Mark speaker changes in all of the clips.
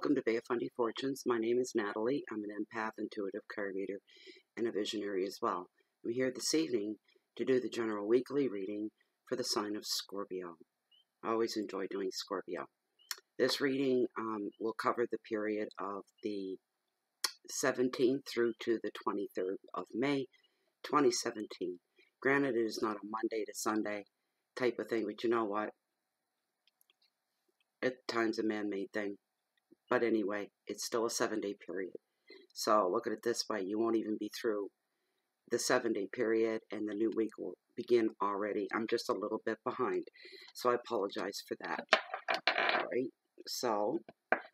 Speaker 1: Welcome to Bay of Fundy Fortunes. My name is Natalie. I'm an empath, intuitive card reader, and a visionary as well. I'm here this evening to do the general weekly reading for the sign of Scorpio. I always enjoy doing Scorpio. This reading will cover the period of the 17th through to the 23rd of May, 2017. Granted, it is not a Monday to Sunday type of thing, but you know what? At times a man-made thing. But anyway, it's still a 7-day period. So look at it this way. You won't even be through the 7-day period and the new week will begin already. I'm just a little bit behind. So I apologize for that. All right. So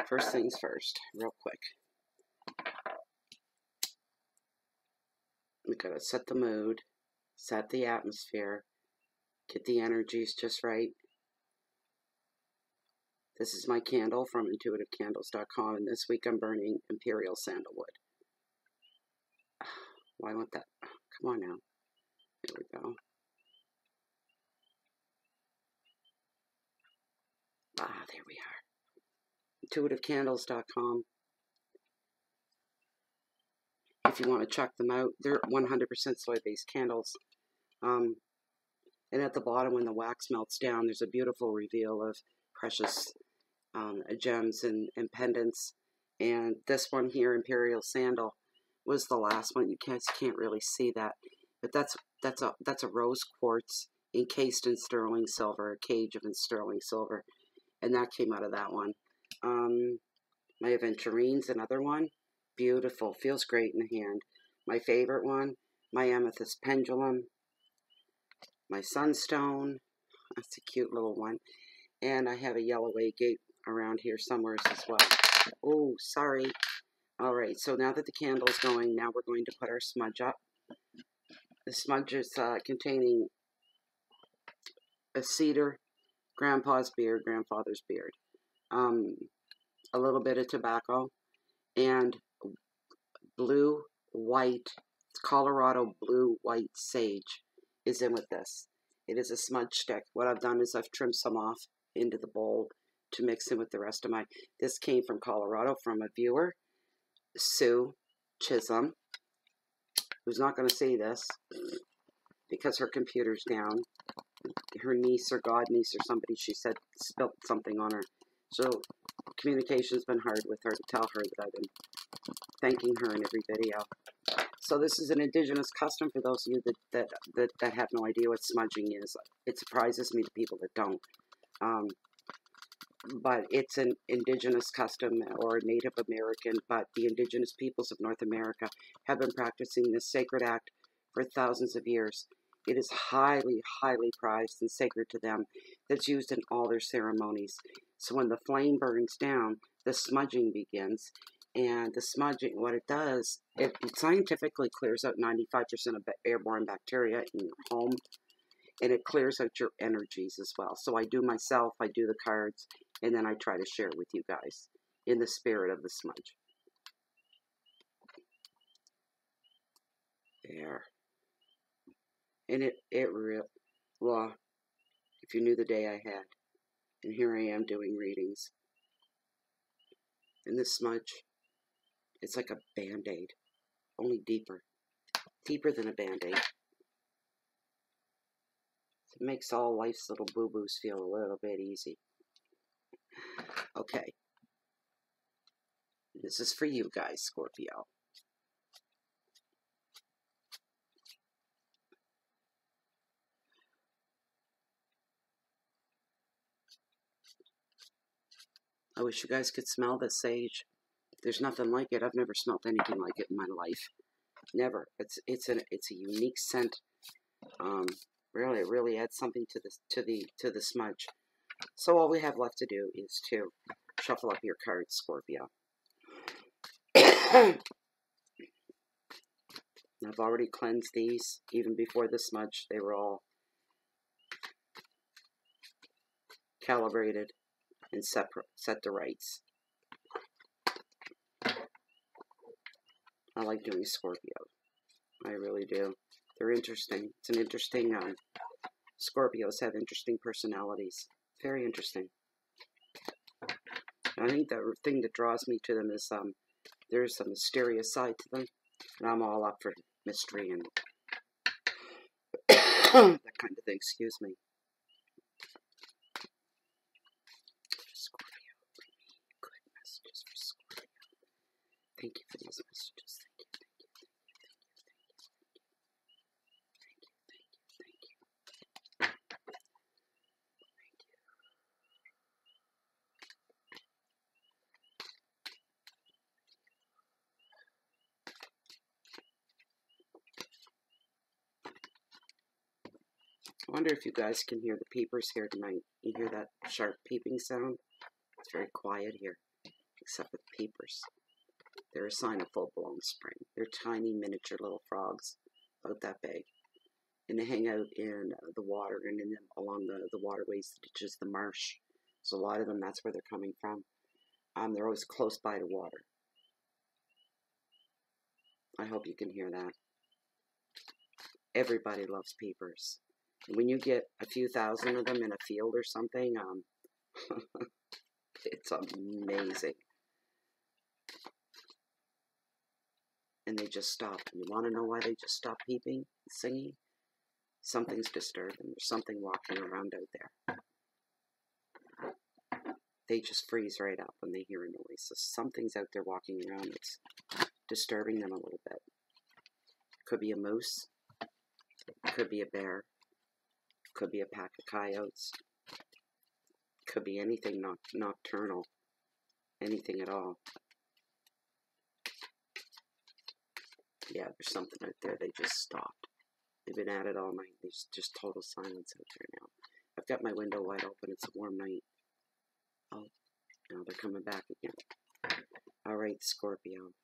Speaker 1: first things first, real quick. We gotta set the mood, set the atmosphere, get the energies just right. This is my candle from intuitivecandles.com, and this week I'm burning Imperial Sandalwood. Why want that? Come on now. There we go. There we are. Intuitivecandles.com. If you want to check them out, they're 100% soy-based candles. And at the bottom, when the wax melts down, there's a beautiful reveal of precious gems and pendants. And this one here, Imperial Sandal, was the last one. You guys can't really see that, but that's a rose quartz encased in sterling silver, a cage of sterling silver, and that came out of that one. My Aventurine's another one, beautiful, feels great in the hand. My favorite one, my Amethyst Pendulum, my Sunstone, that's a cute little one, and I have a yellow agate around here somewhere as well. Oh, sorry. All right, so now that the candle's going, now we're going to put our smudge up. The smudge is containing a cedar, grandpa's beard, grandfather's beard, a little bit of tobacco, and blue, white, Colorado blue, white sage is in with this. It is a smudge stick. What I've done is I've trimmed some off into the bowl to mix in with the rest of my, this came from Colorado from a viewer, Sue Chisholm, who's not going to see this because her computer's down. Her niece or godniece or somebody, she said, spilt something on her. So communication's been hard with her to tell her that I've been thanking her in every video. So this is an indigenous custom for those of you that have no idea what smudging is. It surprises me to people that don't. But it's an indigenous custom or Native American, but the indigenous peoples of North America have been practicing this sacred act for thousands of years. It is highly, highly prized and sacred to them. That's used in all their ceremonies. So when the flame burns down, the smudging begins. And the smudging, what it does, it scientifically clears out 95% of airborne bacteria in your home. And it clears out your energies as well. So I do myself, I do the cards, and then I try to share with you guys in the spirit of the smudge. There. And it real, well, if you knew the day I had, and here I am doing readings. And this smudge, it's like a Band-Aid, only deeper. Deeper than a Band-Aid. It makes all life's little boo-boos feel a little bit easy. Okay. This is for you guys, Scorpio. I wish you guys could smell this sage. There's nothing like it. I've never smelled anything like it in my life. Never. It's a unique scent. Really, it really adds something to the smudge. So all we have left to do is to shuffle up your cards, Scorpio. I've already cleansed these even before the smudge. They were all calibrated and set to rights. I like doing Scorpio. I really do. They're interesting. It's an interesting, Scorpios have interesting personalities. Very interesting. I think the thing that draws me to them is there's a mysterious side to them, and I'm all up for mystery and that kind of thing. Excuse me. Scorpio, good messages for Scorpio. Thank you for these messages. Thank you, thank you, thank you, thank you, thank you, thank you, thank you, thank you, thank you, thank you. I wonder if you guys can hear the peepers here tonight. You hear that sharp peeping sound? It's very quiet here, except for the peepers. They're a sign of full-blown spring. They're tiny, miniature little frogs, about that big. And they hang out in the water and in them along the waterways, the ditches, the marsh. So a lot of them, that's where they're coming from. They're always close by to water. I hope you can hear that. Everybody loves peepers. When you get a few thousand of them in a field or something, it's amazing. And they just stop. And you want to know why they just stop peeping, singing? Something's disturbing. There's something walking around out there. They just freeze right up when they hear a noise. So something's out there walking around that's disturbing them a little bit. Could be a moose. Could be a bear. Could be a pack of coyotes. Could be anything nocturnal. Anything at all. Yeah, there's something out there. They just stopped. They've been at it all night. There's just total silence out there now. I've got my window wide open. It's a warm night. Oh, now they're coming back again. All right, Scorpio.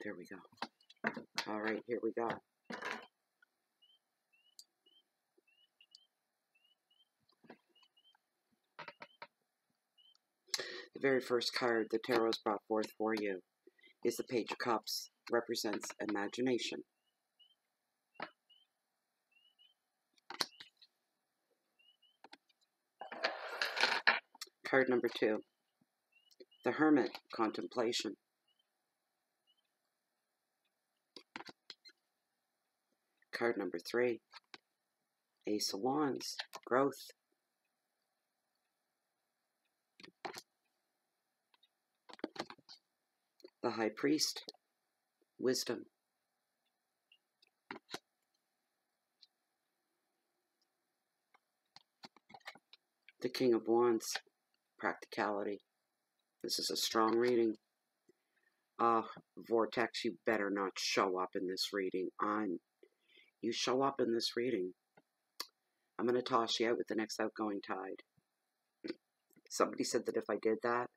Speaker 1: There we go. All right, here we go. The very first card the Tarot's brought forth for you is the Page of Cups. Represents imagination. Card number 2. The Hermit. Contemplation. Card number 3. Ace of Wands. Growth. The High Priest. Wisdom. The King of Wands. Practicality. This is a strong reading. Vortex, you better not show up in this reading. You show up in this reading, I'm going to toss you out with the next outgoing tide. Somebody said that if I did that,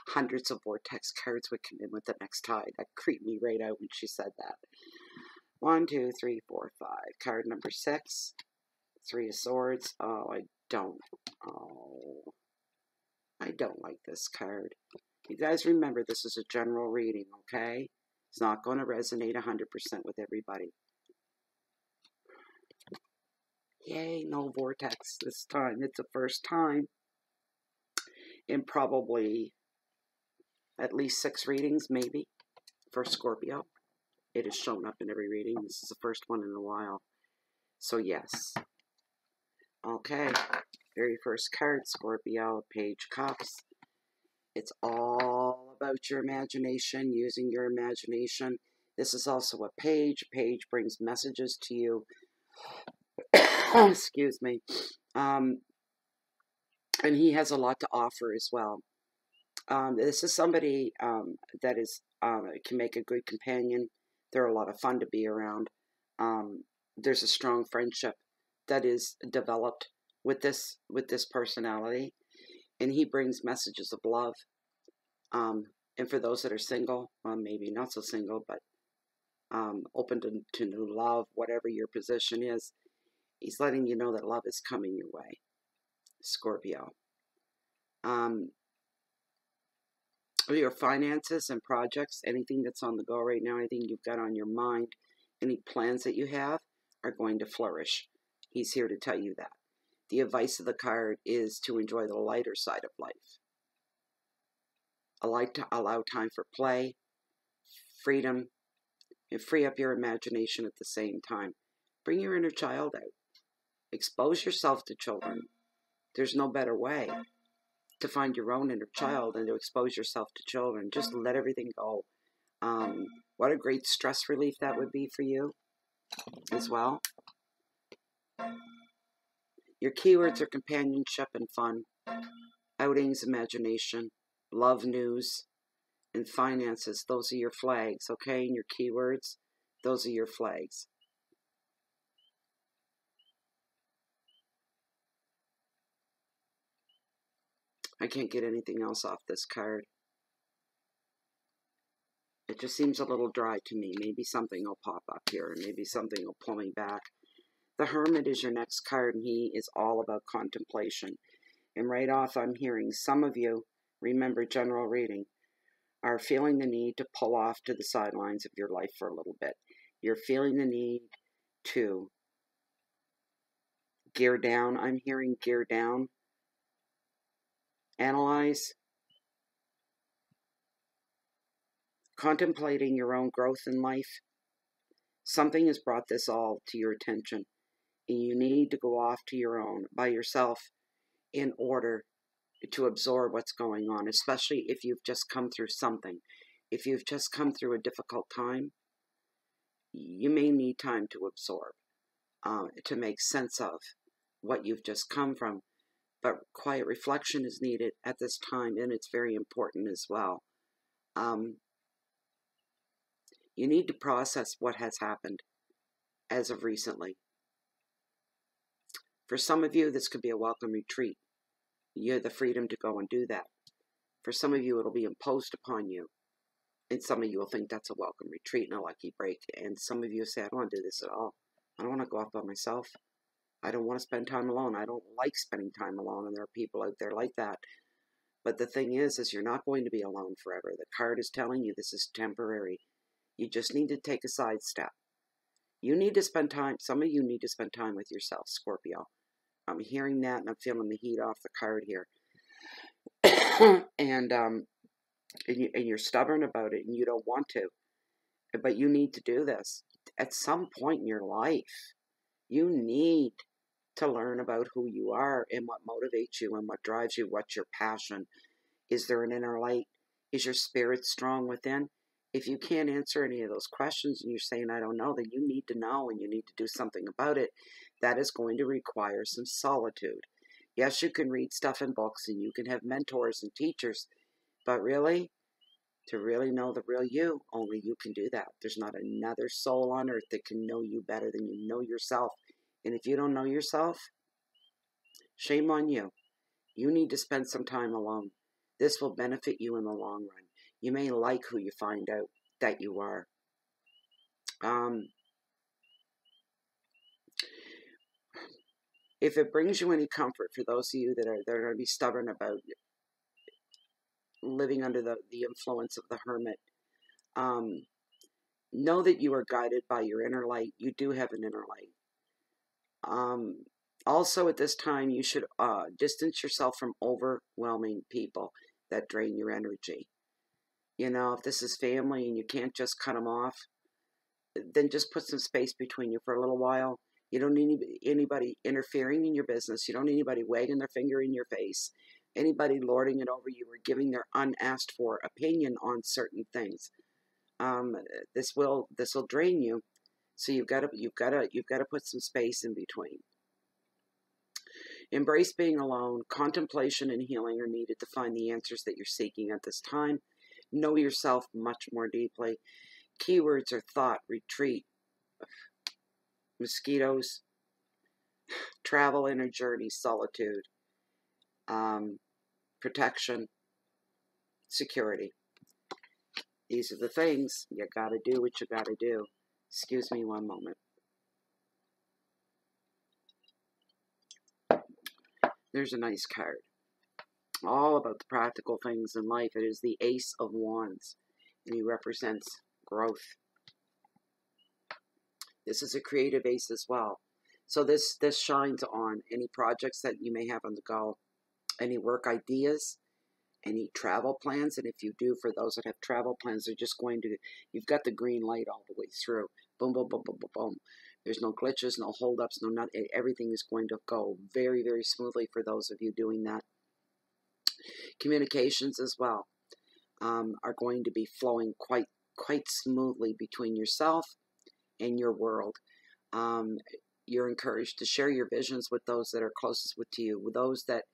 Speaker 1: hundreds of vortex cards would come in with the next tide. That creeped me right out when she said that. 1, 2, 3, 4, 5. Card number 6. 3 of Swords. I don't like this card. You guys remember, this is a general reading, okay? It's not going to resonate 100% with everybody. Yay, no vortex this time. It's the first time in probably at least 6 readings, maybe, for Scorpio. It has shown up in every reading. This is the first one in a while. So, yes. Okay. Very first card, Scorpio, Page Cups. It's all about your imagination, using your imagination. This is also a page. A page brings messages to you. Excuse me. And he has a lot to offer as well. This is somebody that is can make a good companion. They're a lot of fun to be around. There's a strong friendship that is developed with this personality, and he brings messages of love. And for those that are single, maybe not so single, but open to new love, whatever your position is, he's letting you know that love is coming your way. Scorpio. Your finances and projects, anything that's on the go right now, anything you've got on your mind, any plans that you have are going to flourish. He's here to tell you that. The advice of the card is to enjoy the lighter side of life. Allow time for play, freedom, and free up your imagination at the same time. Bring your inner child out. Expose yourself to children. There's no better way to find your own inner child than to expose yourself to children. Just let everything go. What a great stress relief that would be for you as well. Your keywords are companionship and fun, outings, imagination, love news, and finances. Those are your flags, okay? And your keywords, those are your flags. I can't get anything else off this card. It just seems a little dry to me. Maybe something will pop up here, and maybe something will pull me back. The Hermit is your next card, and he is all about contemplation. And right off, I'm hearing some of you, remember general reading, are feeling the need to pull off to the sidelines of your life for a little bit. You're feeling the need to gear down. I'm hearing gear down. Analyze. Contemplating your own growth in life. Something has brought this all to your attention, and you need to go off to your own, by yourself, in order to absorb what's going on, especially if you've just come through something. If you've just come through a difficult time, you may need time to absorb, to make sense of what you've just come from. But quiet reflection is needed at this time, and it's very important as well. You need to process what has happened as of recently. For some of you, this could be a welcome retreat. You have the freedom to go and do that. For some of you, it'll be imposed upon you. And some of you will think that's a welcome retreat and a lucky break. And some of you say, I don't want to do this at all. I don't want to go off by myself. I don't want to spend time alone. I don't like spending time alone. And there are people out there like that. But the thing is you're not going to be alone forever. The card is telling you this is temporary. You just need to take a side step. You need to spend time. Some of you need to spend time with yourself, Scorpio. I'm hearing that, and I'm feeling the heat off the card here. and you're stubborn about it, and you don't want to. But you need to do this. At some point in your life, you need to learn about who you are and what motivates you and what drives you, what's your passion. Is there an inner light? Is your spirit strong within? If you can't answer any of those questions and you're saying, I don't know, then you need to know and you need to do something about it. That is going to require some solitude. Yes, you can read stuff in books and you can have mentors and teachers, but really, to really know the real you, only you can do that. There's not another soul on earth that can know you better than you know yourself. And if you don't know yourself, shame on you. You need to spend some time alone. This will benefit you in the long run. You may like who you find out that you are. If it brings you any comfort, for those of you that are going to be stubborn about living under the influence of the Hermit, know that you are guided by your inner light. You do have an inner light. Also, at this time, you should distance yourself from overwhelming people that drain your energy. You know, if this is family and you can't just cut them off, then just put some space between you for a little while. You don't need anybody interfering in your business. You don't need anybody wagging their finger in your face. Anybody lording it over you or giving their unasked for opinion on certain things. This will drain you. So you've got to put some space in between. Embrace being alone. Contemplation and healing are needed to find the answers that you're seeking at this time. Know yourself much more deeply. Keywords are thought, retreat, mosquitoes, travel, inner journey, solitude, protection, security. These are the things. You got to do what you got to do. Excuse me one moment. There's a nice card. All about the practical things in life. It is the Ace of Wands, and he represents growth. This is a creative ace as well. So this shines on any projects that you may have on the go, any work ideas, any travel plans. And if you do, for those that have travel plans, they're just going to, you've got the green light all the way through. Boom, boom, boom, boom, boom, boom. There's no glitches, no holdups, no not. Everything is going to go very, very smoothly for those of you doing that. Communications as well are going to be flowing quite smoothly between yourself and your world. You're encouraged to share your visions with those that are closest to you, with those that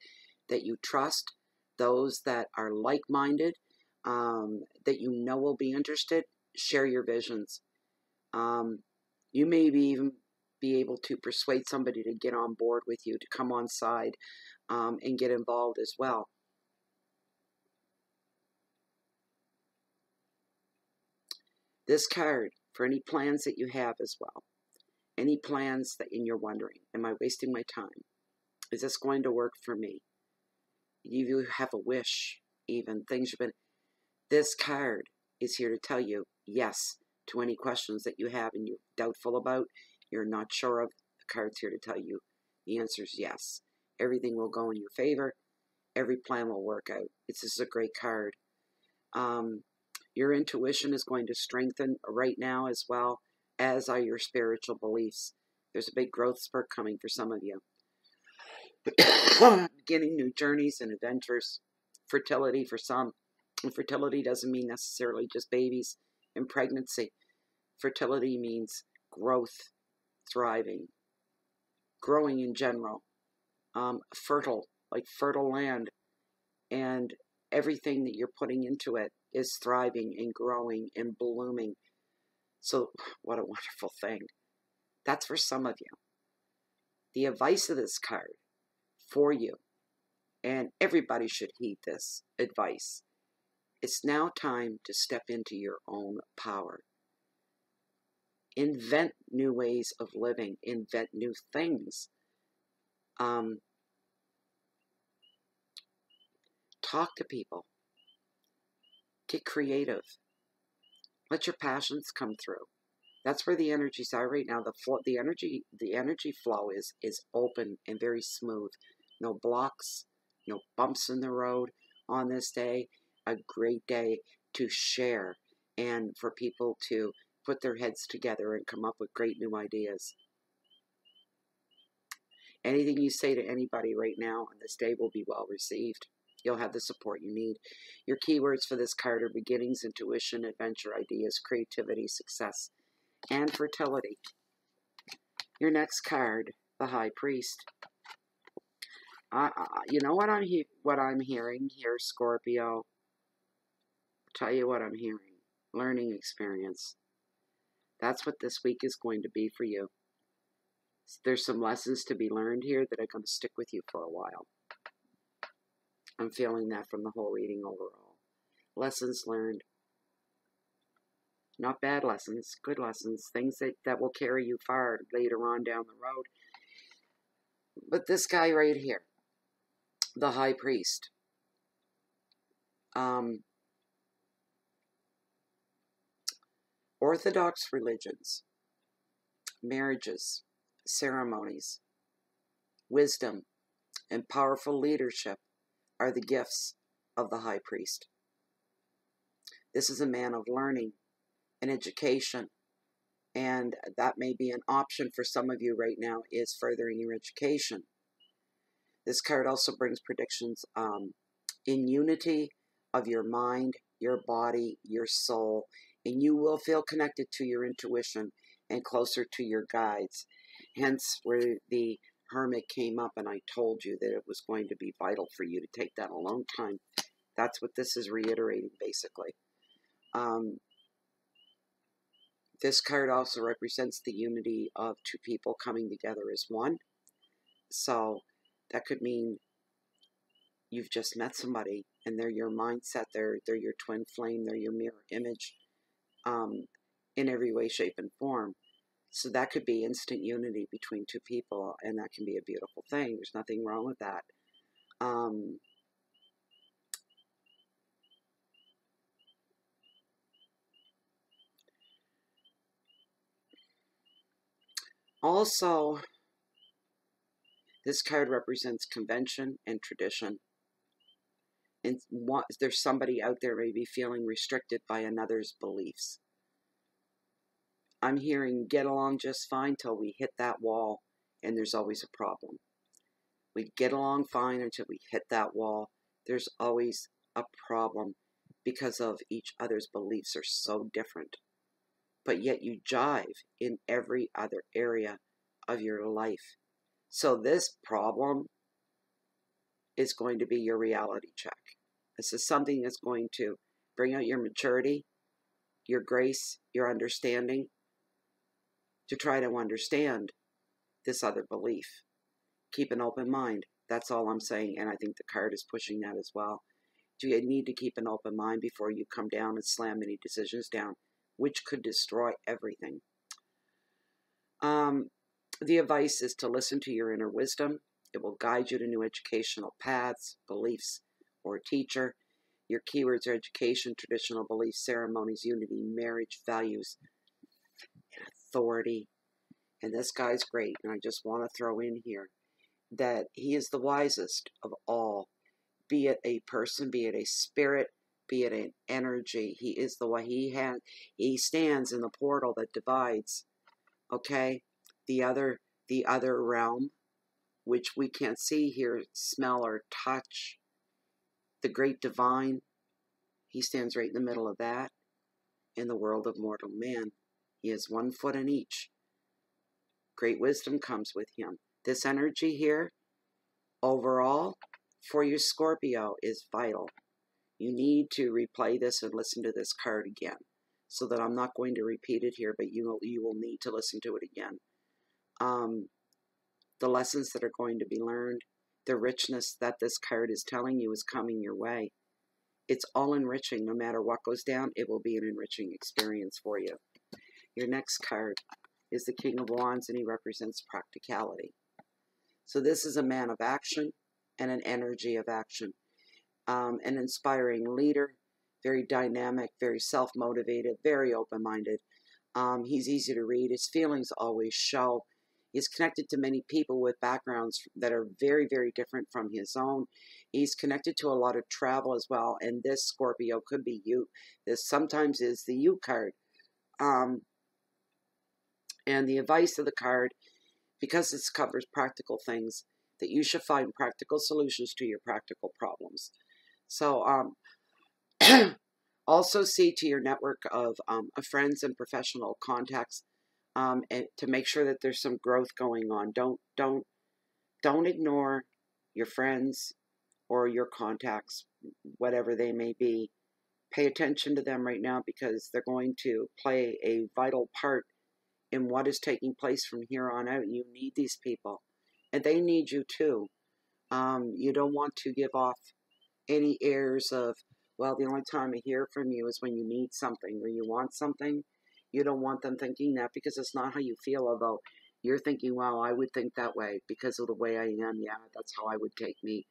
Speaker 1: you trust, those that are like-minded, that you know will be interested. Share your visions. You may even be able to persuade somebody to get on board with you, to come on side and get involved as well. This card, for any plans that you have as well, any plans that you're wondering, am I wasting my time? Is this going to work for me? You have a wish, even things you've been. This card is here to tell you yes to any questions that you have and you're doubtful about, you're not sure of. The card's here to tell you the answer is yes. Everything will go in your favor. Every plan will work out. This is a great card. Your intuition is going to strengthen right now, as well as are your spiritual beliefs. There's a big growth spurt coming for some of you. Beginning new journeys and adventures. Fertility for some. And fertility doesn't mean necessarily just babies and pregnancy. Fertility means growth, thriving, growing in general. Fertile, like fertile land. And everything that you're putting into it is thriving and growing and blooming. So what a wonderful thing. That's for some of you. The advice of this card for you, and everybody should heed this advice, it's now time to step into your own power. Invent new ways of living. Invent new things. Talk to people. Get creative. Let your passions come through. That's where the energies are right now. The energy flow is open and very smooth. No blocks, no bumps in the road on this day. A great day to share and for people to put their heads together and come up with great new ideas. Anything you say to anybody right now on this day will be well received. You'll have the support you need. Your keywords for this card are beginnings, intuition, adventure, ideas, creativity, success, and fertility. Your next card, the High Priest. You know what I'm hearing here, Scorpio? I'll tell you what I'm hearing. Learning experience. That's what this week is going to be for you. There's some lessons to be learned here that are going to stick with you for a while. I'm feeling that from the whole reading overall. Lessons learned. Not bad lessons, good lessons, things that will carry you far later on down the road. But this guy right here, the High Priest, Orthodox religions, marriages, ceremonies, wisdom, and powerful leadership are the gifts of the High Priest. This is a man of learning and education, and that may be an option for some of you right now, is furthering your education. This card also brings predictions in unity of your mind, your body, your soul, and you will feel connected to your intuition and closer to your guides. Hence where the Hermit came up, and I told you that it was going to be vital for you to take that alone time. That's what this is reiterating, basically. This card also represents the unity of two people coming together as one. So that could mean you've just met somebody and they're your mindset, they're your twin flame, they're your mirror image in every way, shape, and form. So that could be instant unity between two people, and that can be a beautiful thing. There's nothing wrong with that. Also, this card represents convention and tradition. And there's somebody out there maybe feeling restricted by another's beliefs. I'm hearing get along just fine till we hit that wall, and there's always a problem. We get along fine until we hit that wall. There's always a problem because of each other's beliefs are so different. But yet you jive in every other area of your life. So this problem is going to be your reality check. This is something that's going to bring out your maturity, your grace, your understanding, to try to understand this other belief. Keep an open mind. That's all I'm saying, and I think the card is pushing that as well. You need to keep an open mind before you come down and slam any decisions down, which could destroy everything. The advice is to listen to your inner wisdom. It will guide you to new educational paths, beliefs, or a teacher. Your keywords are education, traditional beliefs, ceremonies, unity, marriage, values, and authority. And this guy's great, and I just want to throw in here that he is the wisest of all. Be it a person, be it a spirit, be it an energy. He is the way he stands in the portal that divides, okay, the other realm, which we can't see, hear, smell, or touch. The great divine, he stands right in the middle of that. In the world of mortal man, he has 1 foot in each. Great wisdom comes with him. This energy here, overall, for you Scorpio, is vital. You need to replay this and listen to this card again, so that I'm not going to repeat it here, but you will need to listen to it again. The lessons that are going to be learned, the richness that this card is telling you is coming your way. It's all enriching. No matter what goes down, it will be an enriching experience for you. Your next card is the King of Wands, and he represents practicality. So this is a man of action and an energy of action. An inspiring leader, very dynamic, very self-motivated, very open-minded. He's easy to read. His feelings always show. He's connected to many people with backgrounds that are very, very different from his own. He's connected to a lot of travel as well, and this Scorpio could be you. This sometimes is the you card. And the advice of the card, because this covers practical things, that you should find practical solutions to your practical problems. So also see to your network of friends and professional contacts, and to make sure that there's some growth going on. Don't ignore your friends or your contacts, whatever they may be. Pay attention to them right now, because they're going to play a vital part in what is taking place from here on out. You need these people, and they need you too. You don't want to give off any airs of, well, the only time I hear from you is when you need something or you want something. You don't want them thinking that, because it's not how you feel. Although you're thinking, well, I would think that way because of the way I am. Yeah, that's how I would take me.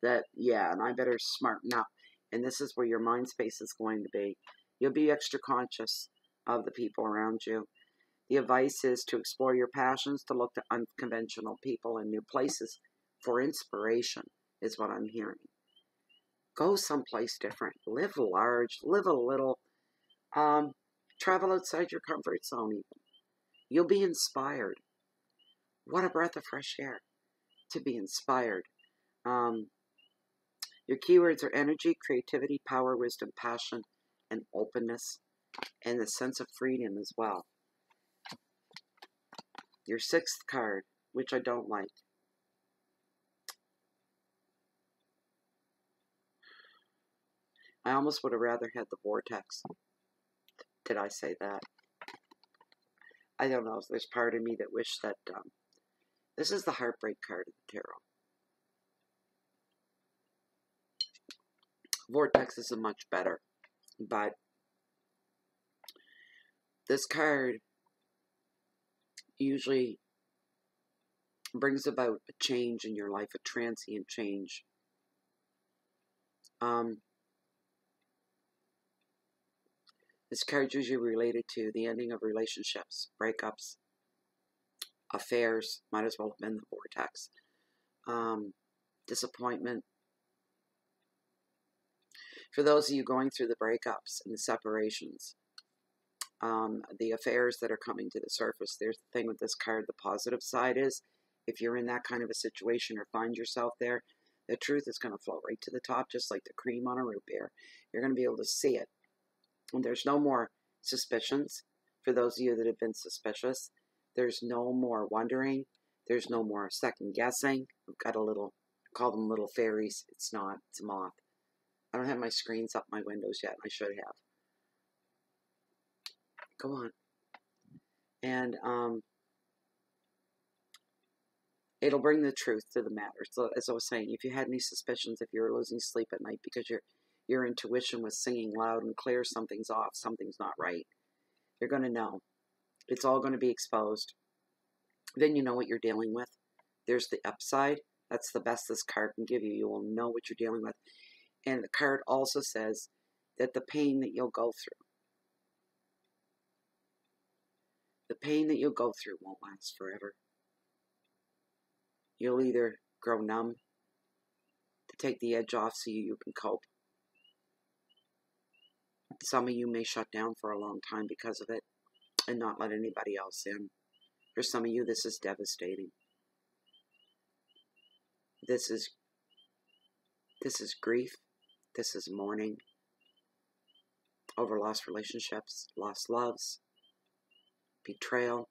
Speaker 1: That, yeah, and I better smarten up. And this is where your mind space is going to be. You'll be extra conscious of the people around you. The advice is to explore your passions, to look to unconventional people and new places for inspiration, is what I'm hearing. Go someplace different. Live large. Live a little. Travel outside your comfort zone even. You'll be inspired. What a breath of fresh air to be inspired. Your keywords are energy, creativity, power, wisdom, passion, and openness, and a sense of freedom as well. Your 6th card, which I don't like. I almost would have rather had the vortex. Did I say that? I don't know. There's part of me that wished that this is the heartbreak card of the tarot. Vortex is much better, but this card usually brings about a change in your life, a transient change. This card is usually related to the ending of relationships, breakups, affairs, might as well have been the vortex, disappointment. For those of you going through the breakups and the separations, the affairs that are coming to the surface, there's the thing with this card, the positive side is, if you're in that kind of a situation or find yourself there, the truth is going to float right to the top, just like the cream on a root beer. You're going to be able to see it. And there's no more suspicions. For those of you that have been suspicious, there's no more wondering. There's no more second guessing. I've got a little, call them little fairies. It's not, it's a moth. I don't have my screens up my windows yet. I should have. Go on. And it'll bring the truth to the matter. So, as I was saying, if you had any suspicions, if you were losing sleep at night because your intuition was singing loud and clear, something's off, something's not right, you're going to know. It's all going to be exposed. Then you know what you're dealing with. There's the upside. That's the best this card can give you. You will know what you're dealing with. And the card also says that the pain that you'll go through, won't last forever. You'll either grow numb to take the edge off so you can cope. Some of you may shut down for a long time because of it and not let anybody else in. For some of you, this is devastating. This is grief. This is mourning over lost relationships, lost loves, betrayal.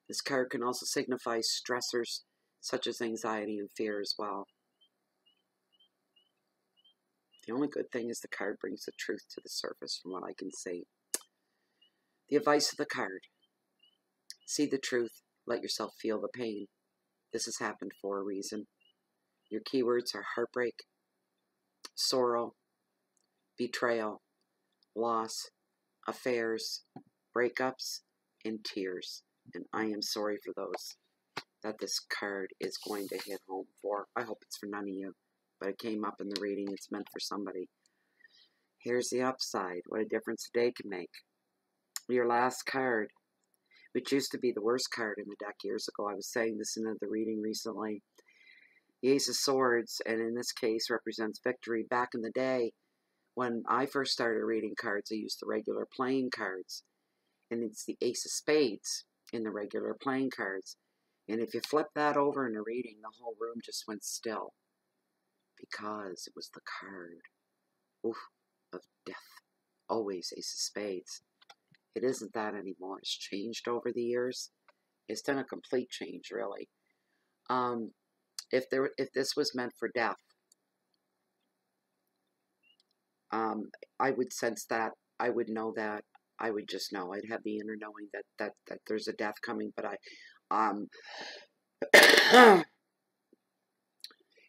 Speaker 1: This card can also signify stressors such as anxiety and fear as well. The only good thing is the card brings the truth to the surface from what I can see. The advice of the card: see the truth, let yourself feel the pain. This has happened for a reason. Your keywords are heartbreak, sorrow, betrayal, loss, affairs, breakups, and tears. And I am sorry for those that this card is going to hit home for. I hope it's for none of you, but it came up in the reading. It's meant for somebody. Here's the upside. What a difference a day can make. Your last card, which used to be the worst card in the deck years ago. I was saying this in the reading recently. The Ace of Swords, and in this case represents victory. Back in the day, when I first started reading cards, I used the regular playing cards. And it's the Ace of Spades in the regular playing cards. And if you flip that over in a reading, the whole room just went still. Because it was the card of death. Always Ace of Spades. It isn't that anymore. It's changed over the years. It's done a complete change, really. If this was meant for death, I would sense that. I would know that. I would just know. I'd have the inner knowing that there's a death coming. But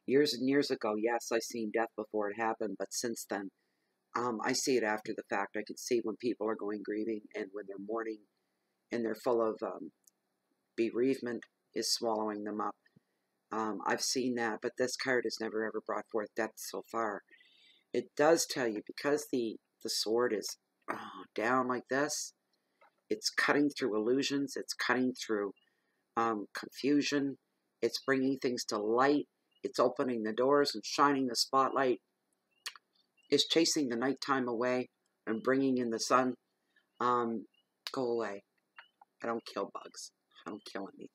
Speaker 1: years and years ago, yes, I seen death before it happened. But since then, I see it after the fact. I can see when people are going grieving and when they're mourning and they're full of bereavement is swallowing them up. I've seen that, but this card has never ever brought forth death so far. It does tell you, because the sword is down like this, it's cutting through illusions, it's cutting through confusion, it's bringing things to light, it's opening the doors and shining the spotlight, it's chasing the nighttime away and bringing in the sun. Go away. I don't kill bugs. I don't kill anything.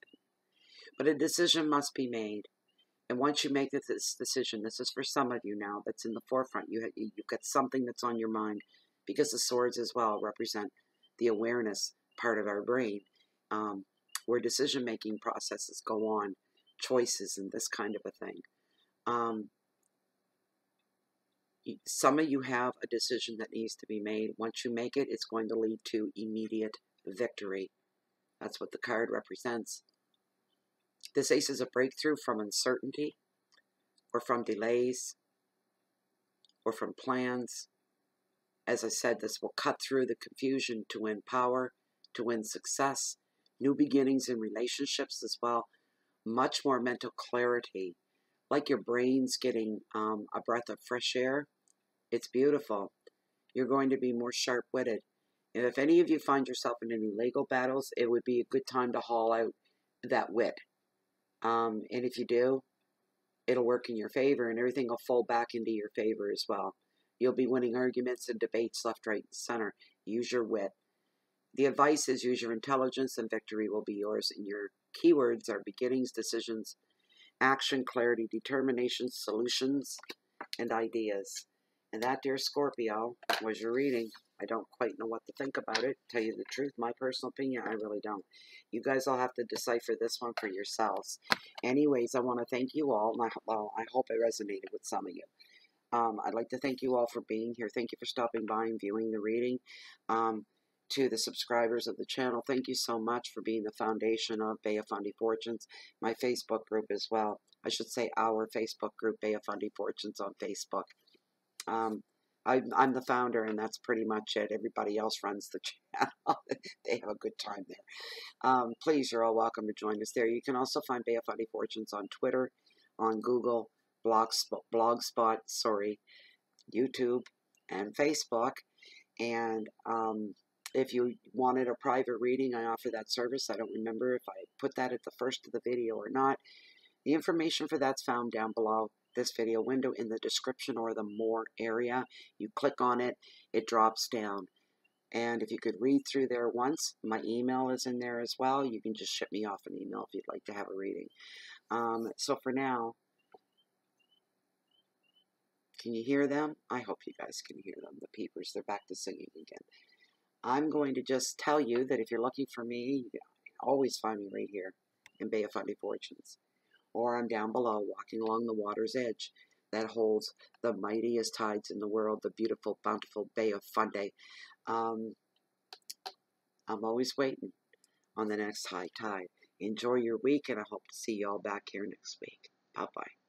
Speaker 1: But a decision must be made. And once you make this decision, this is for some of you now that's in the forefront. You've got something that's on your mind, because the swords as well represent the awareness part of our brain, where decision-making processes go on, choices and this kind of a thing. Some of you have a decision that needs to be made. Once you make it, it's going to lead to immediate victory. That's what the card represents. This ace is a breakthrough from uncertainty, or from delays, or from plans. As I said, this will cut through the confusion to win power, to win success, new beginnings in relationships as well. much more mental clarity, like your brain's getting a breath of fresh air. It's beautiful. You're going to be more sharp-witted. And if any of you find yourself in any legal battles, it would be a good time to haul out that wit. And if you do, it'll work in your favor, and everything will fall back into your favor as well. You'll be winning arguments and debates left, right, and center. Use your wit. The advice is use your intelligence, and victory will be yours. And your keywords are beginnings, decisions, action, clarity, determination, solutions, and ideas. And that, dear Scorpio, was your reading. I don't quite know what to think about it. Tell you the truth, my personal opinion, I really don't. You guys all have to decipher this one for yourselves. Anyways, I want to thank you all. And I hope it resonated with some of you. I'd like to thank you all for being here. Thank you for stopping by and viewing the reading. To the subscribers of the channel, thank you so much for being the foundation of Bay of Fundy Fortunes, my Facebook group as well. I should say our Facebook group, Bay of Fundy Fortunes on Facebook. I'm the founder, and that's pretty much it. Everybody else runs the channel. They have a good time there. Please, you're all welcome to join us there. You can also find Bay of Fundy Fortunes on Twitter, on Google, Blogspot, YouTube, and Facebook. And if you wanted a private reading, I offer that service. I don't remember if I put that at the first of the video or not. The information for that's found down below this video window in the description or the more area. You click on it, it drops down. And if you could read through there once, my email is in there as well. You can just ship me off an email if you'd like to have a reading. So for now, can you hear them? I hope you guys can hear them, the peepers. They're back to singing again. I'm going to just tell you that if you're looking for me, you can always find me right here in Bay of Fundy Fortunes. Or I'm down below, walking along the water's edge that holds the mightiest tides in the world, the beautiful, bountiful Bay of Fundy. I'm always waiting on the next high tide. Enjoy your week, and I hope to see you all back here next week. Bye-bye.